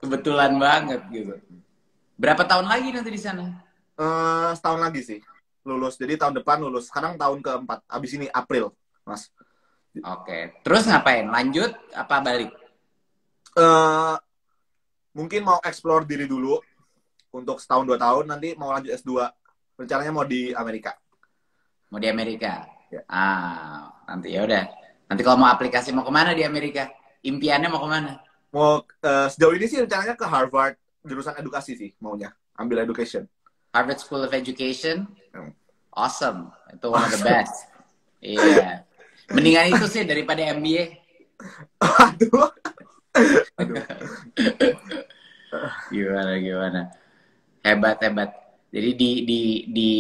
Kebetulan banget gitu. Berapa tahun lagi nanti di sana? Setahun lagi sih lulus. Jadi tahun depan lulus. Sekarang tahun keempat. Abis ini April, Mas. Oke. Terus ngapain? Lanjut apa balik? eh Mungkin mau explore diri dulu untuk setahun 2 tahun. Nanti mau lanjut S2. Rencananya mau di Amerika. Mau di Amerika? Ya. Nanti ya udah. Nanti kalau mau aplikasi mau kemana di Amerika? Impiannya mau kemana? Mau sejauh ini sih rencananya ke Harvard, jurusan edukasi sih maunya. Ambil education. Harvard School of Education? Hmm. Awesome. Itu one of the best. Iya. Mendingan itu sih daripada MBA. Aduh. Aduh. Gimana? Hebat. Jadi di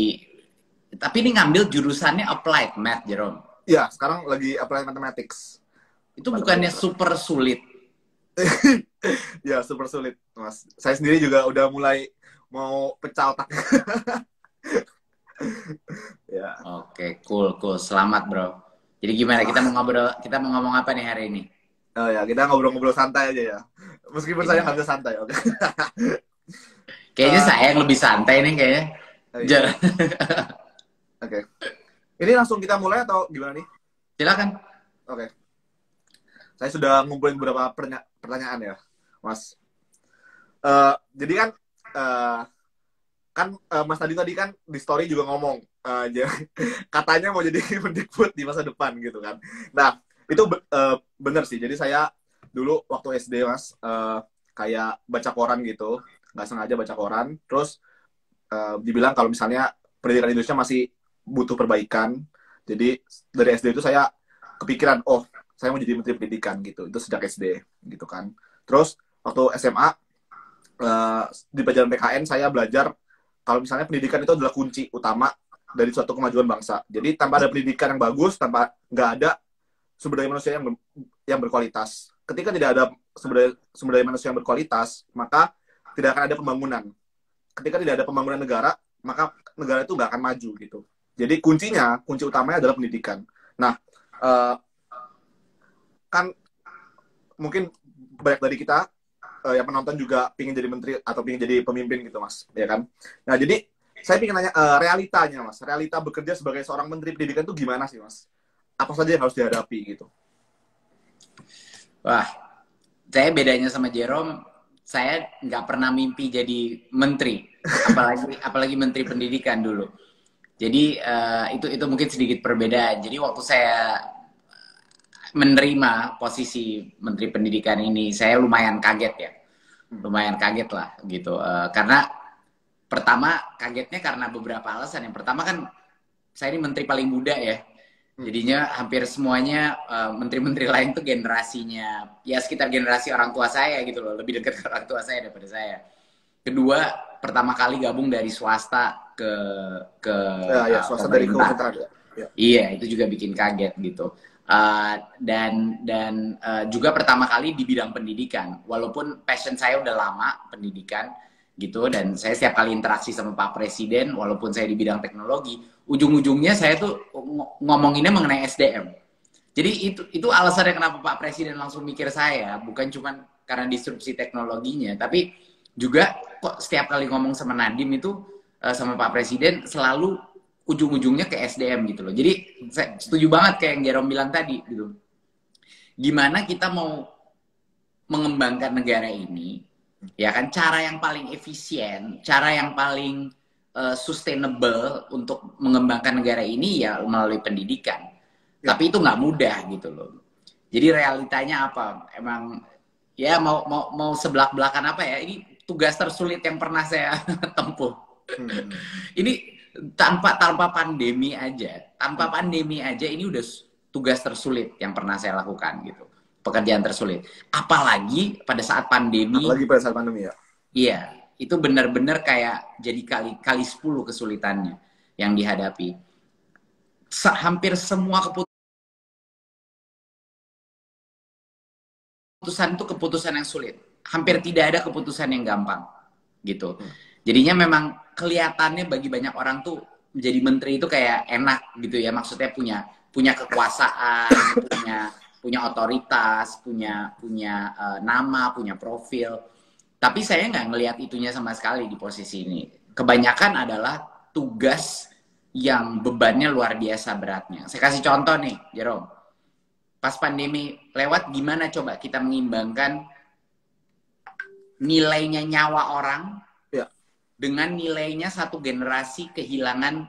tapi ini ngambil jurusannya applied math, Jerome. Ya, sekarang lagi apply mathematics. Itu bukannya super sulit. Ya, super sulit, Mas. Saya sendiri juga udah mulai mau pecah otak. Ya. Oke, cool. Selamat, bro. Jadi gimana? Kita mau ngomong apa nih hari ini? Oh ya, kita ngobrol-ngobrol santai aja ya. Meskipun saya nggak bisa santai, oke. Kayaknya saya yang lebih santai nih kayaknya. Iya. Oke. Ini langsung kita mulai atau gimana nih? Silakan. Oke. Saya sudah ngumpulin beberapa pertanyaan ya, Mas. Jadi kan, Mas tadi kan di story juga ngomong, katanya mau jadi Mendikbud di masa depan gitu kan. Nah, itu bener sih. Jadi saya dulu waktu SD, Mas, kayak baca koran gitu, nggak sengaja baca koran, terus dibilang kalau misalnya pendidikan Indonesia masih butuh perbaikan. Jadi dari SD itu saya kepikiran, oh saya mau jadi menteri pendidikan gitu. Itu sejak SD gitu kan. Terus waktu SMA di pelajaran PKN saya belajar kalau misalnya pendidikan itu adalah kunci utama dari suatu kemajuan bangsa. Jadi tanpa ada pendidikan yang bagus, tanpa nggak ada sumber daya manusia yang berkualitas. Ketika tidak ada sumber daya manusia yang berkualitas, maka tidak akan ada pembangunan. Ketika tidak ada pembangunan negara, maka negara itu nggak akan maju gitu. Jadi kunci utamanya adalah pendidikan. Nah, kan mungkin banyak dari kita yang penonton juga pingin jadi menteri atau pingin jadi pemimpin gitu, Mas, ya kan? Nah, jadi saya pingin nanya realitanya, Mas. Realita bekerja sebagai seorang menteri pendidikan itu gimana sih, Mas? Apa saja yang harus dihadapi gitu? Wah, saya bedanya sama Jerome, saya nggak pernah mimpi jadi menteri, apalagi menteri pendidikan dulu. Jadi itu mungkin sedikit perbedaan. Jadi waktu saya menerima posisi menteri pendidikan ini, saya lumayan kaget ya, lumayan kaget lah gitu. Karena pertama kagetnya karena beberapa alasan. Yang pertama kan saya ini menteri paling muda ya. Jadinya hampir semuanya menteri-menteri lain tuh generasinya ya sekitar generasi orang tua saya gitu loh, lebih dekat ke orang tua saya daripada saya. Kedua, pertama kali gabung dari swasta ke swasta dari pemerintah. Ya. Iya, itu juga bikin kaget gitu. Dan juga pertama kali di bidang pendidikan, walaupun passion saya udah lama pendidikan gitu, dan saya setiap kali interaksi sama Pak Presiden, walaupun saya di bidang teknologi, ujung-ujungnya saya tuh ngomonginnya mengenai SDM. Jadi itu alasannya kenapa Pak Presiden langsung mikir saya, bukan cuma karena disrupsi teknologinya, tapi juga kok setiap kali ngomong sama Nadiem itu sama Pak Presiden selalu ujung-ujungnya ke SDM gitu loh. Jadi saya setuju banget kayak yang Jerome bilang tadi gitu. Gimana kita mau mengembangkan negara ini, ya kan, cara yang paling efisien, cara yang paling sustainable untuk mengembangkan negara ini ya melalui pendidikan. Ya. Tapi itu nggak mudah gitu loh. Jadi realitanya apa? Emang ya mau sebelak-belakan apa ya? Ini tugas tersulit yang pernah saya tempuh. Ini tanpa pandemi aja ini udah tugas tersulit yang pernah saya lakukan gitu. Pekerjaan tersulit. Apalagi pada saat pandemi. Ya. Iya, itu benar-benar kayak jadi kali 10 kesulitannya yang dihadapi. Hampir semua keputusan itu keputusan yang sulit. Hampir tidak ada keputusan yang gampang gitu. Jadinya memang kelihatannya bagi banyak orang tuh menjadi menteri itu kayak enak gitu ya, maksudnya punya kekuasaan, punya otoritas, punya nama, punya profil. Tapi saya nggak ngelihat itunya sama sekali di posisi ini. Kebanyakan adalah tugas yang bebannya luar biasa beratnya. Saya kasih contoh nih, Jerome. Pas pandemi lewat, gimana coba kita mengimbangkan nilainya nyawa orang Ya. dengan nilainya satu generasi kehilangan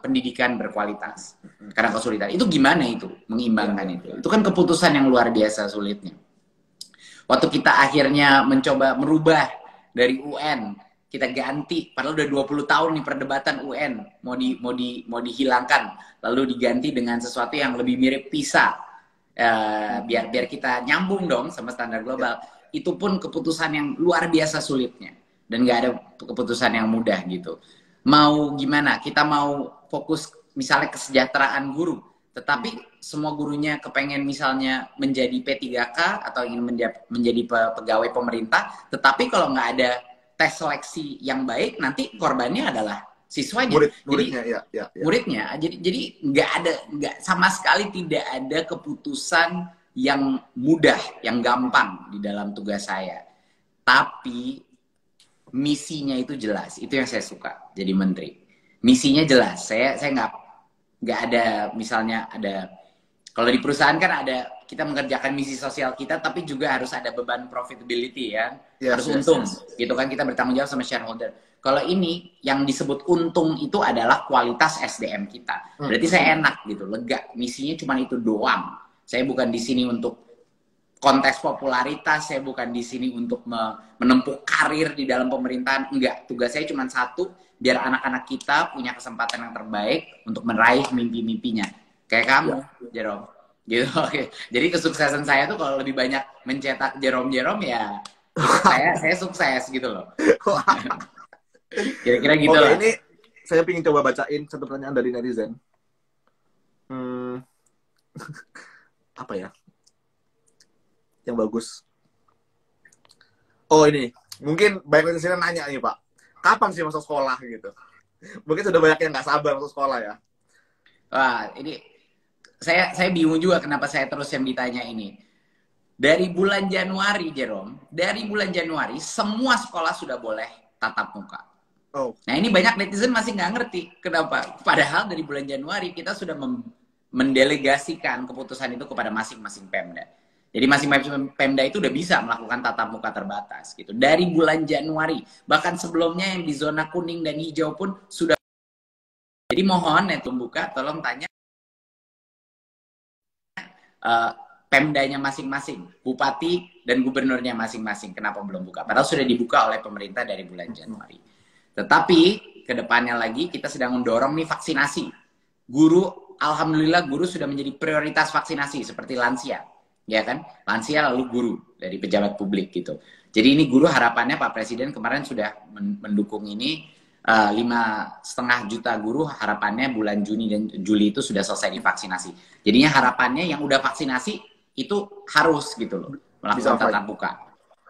pendidikan berkualitas karena kesulitan. Itu gimana itu mengimbangkan itu? Itu kan keputusan yang luar biasa sulitnya. Waktu kita akhirnya mencoba merubah dari UN, kita ganti, padahal udah 20 tahun nih perdebatan UN mau dihilangkan, lalu diganti dengan sesuatu yang lebih mirip PISA, biar kita nyambung dong sama standar global. Itu pun keputusan yang luar biasa sulitnya, dan nggak ada keputusan yang mudah gitu. Mau gimana? Kita mau fokus misalnya kesejahteraan guru, tetapi semua gurunya kepengen misalnya menjadi P3K atau ingin menjadi pegawai pemerintah, tetapi kalau nggak ada tes seleksi yang baik, nanti korbannya adalah siswanya. Muridnya, jadi, muridnya. Jadi nggak sama sekali tidak ada keputusan yang mudah, yang gampang di dalam tugas saya. Tapi misinya itu jelas. Itu yang saya suka jadi menteri. Misinya jelas. Saya nggak ada misalnya ada, kalau di perusahaan kan ada, kita mengerjakan misi sosial kita, tapi juga harus ada beban profitability ya, harus untung, gitu kan, kita bertanggung jawab sama shareholder. Kalau ini yang disebut untung itu adalah kualitas SDM kita. Berarti saya enak gitu, lega. Misinya cuma itu doang. Saya bukan di sini untuk kontes popularitas, saya bukan di sini untuk menempuh karir di dalam pemerintahan, enggak. Tugas saya cuma satu, biar anak-anak kita punya kesempatan yang terbaik untuk meraih mimpi-mimpinya. Kayak kamu, Jerome. Gitu, oke. Jadi kesuksesan saya tuh kalau lebih banyak mencetak Jerome ya, saya sukses gitu loh. Kira-kira gitu lah. Ini saya ingin coba bacain satu pertanyaan dari netizen. Apa ya? Yang bagus. Oh ini, mungkin banyak netizen nanya nih Pak, kapan sih masuk sekolah gitu? Mungkin sudah banyak yang nggak sabar masuk sekolah ya. Wah, ini saya bingung juga kenapa saya terus yang ditanya ini. Dari bulan Januari, Jerome, dari bulan Januari semua sekolah sudah boleh tatap muka. Oh. Nah ini banyak netizen masih nggak ngerti kenapa. Padahal dari bulan Januari kita sudah mendelegasikan keputusan itu kepada masing-masing Pemda. Jadi masing-masing Pemda itu udah bisa melakukan tatap muka terbatas gitu. Dari bulan Januari, bahkan sebelumnya yang di zona kuning dan hijau pun sudah. Jadi mohon net buka, tolong tanya Pemdanya masing-masing, bupati dan gubernurnya masing-masing, kenapa belum buka? Padahal sudah dibuka oleh pemerintah dari bulan Januari. Tetapi kedepannya lagi kita sedang mendorong nih vaksinasi. Guru, alhamdulillah guru sudah menjadi prioritas vaksinasi seperti lansia, ya kan? Lansia lalu guru dari pejabat publik gitu. Jadi ini guru, harapannya Pak Presiden kemarin sudah mendukung ini. 5,5 juta guru, harapannya bulan Juni dan Juli itu sudah selesai divaksinasi. Jadinya harapannya yang udah vaksinasi itu harus gitu loh melakukan tatap muka.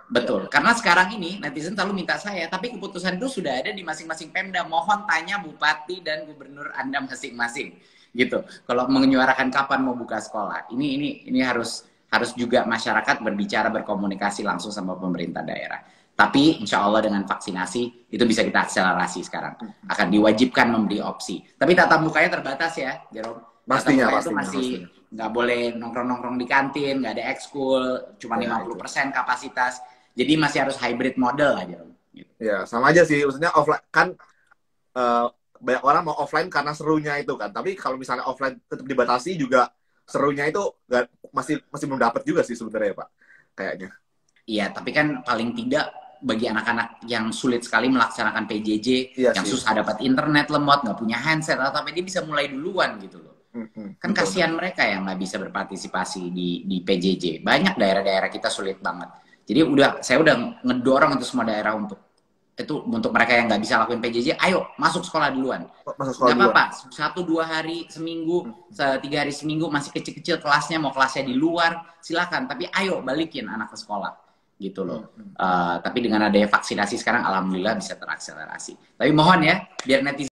Betul. Karena sekarang ini netizen selalu minta saya, tapi keputusan itu sudah ada di masing-masing Pemda. Mohon tanya bupati dan gubernur Anda masing-masing gitu. Kalau menyuarakan kapan mau buka sekolah. Ini harus juga masyarakat berbicara, berkomunikasi langsung sama pemerintah daerah. Tapi insya Allah dengan vaksinasi itu bisa kita akselerasi sekarang. Akan diwajibkan memberi opsi. Tapi tatap mukanya terbatas ya, Jerome. Pastinya. Itu masih nggak boleh nongkrong-nongkrong di kantin, nggak ada ekskul, cuma 50% kapasitas. Jadi masih harus hybrid model lah, Jerome. Gitu. Ya, sama aja sih. Maksudnya offline kan banyak orang mau offline karena serunya itu kan. Tapi kalau misalnya offline tetap dibatasi juga serunya itu masih belum dapat juga sih sebenarnya Pak. Kayaknya. Iya, tapi kan paling tidak bagi anak-anak yang sulit sekali melaksanakan PJJ, yang susah dapat internet lemot, nggak punya handset atau apa, dia bisa mulai duluan gitu loh. Kan kasihan mereka yang nggak bisa berpartisipasi di PJJ. Banyak daerah-daerah kita sulit banget. Jadi saya udah ngedorong itu semua daerah untuk mereka yang nggak bisa lakuin PJJ, ayo masuk sekolah duluan. Nggak apa-apa, 1-2 hari seminggu, 3 hari seminggu masih kecil-kecil kelasnya, mau kelasnya di luar, silakan. Tapi ayo balikin anak ke sekolah. Gitu loh. Tapi dengan adanya vaksinasi sekarang alhamdulillah bisa terakselerasi. Tapi mohon ya, biar netizen